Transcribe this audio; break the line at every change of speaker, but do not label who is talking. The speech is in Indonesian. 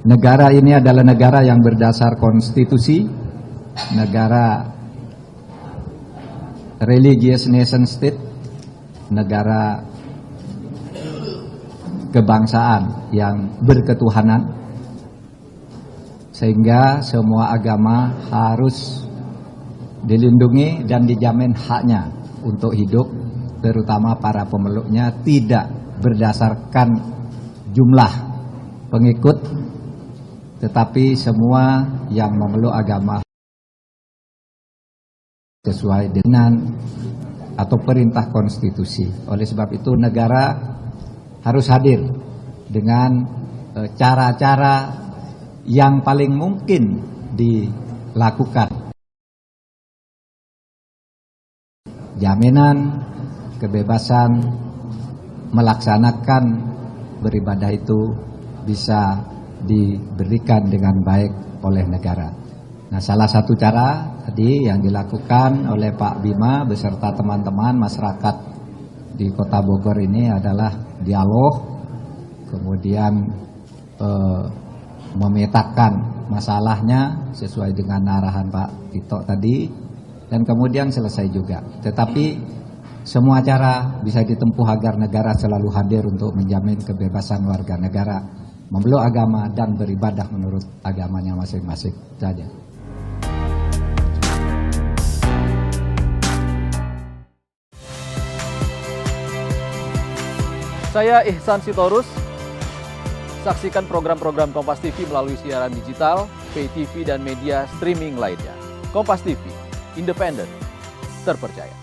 negara ini adalah negara yang berdasar konstitusi, negara religious nation state, negara kebangsaan yang berketuhanan, sehingga semua agama harus dilindungi dan dijamin haknya untuk hidup, terutama para pemeluknya, tidak berdasarkan jumlah pengikut, tetapi semua yang memeluk agama sesuai dengan atau perintah konstitusi. Oleh sebab itu negara harus hadir dengan cara-cara yang paling mungkin dilakukan. Jaminan kebebasan melaksanakan beribadah itu bisa diberikan dengan baik oleh negara. Nah, salah satu cara tadi yang dilakukan oleh Pak Bima beserta teman-teman masyarakat di Kota Bogor ini adalah dialog, kemudian memetakan masalahnya sesuai dengan arahan Pak Tito tadi, dan kemudian selesai juga. Tetapi semua cara bisa ditempuh agar negara selalu hadir untuk menjamin kebebasan warga negara memeluk agama dan beribadah menurut agamanya masing-masing saja.
Saya Ihsan Sitorus. Saksikan program-program Kompas TV melalui siaran digital, pay TV, dan media streaming lainnya. Kompas TV, independen, terpercaya.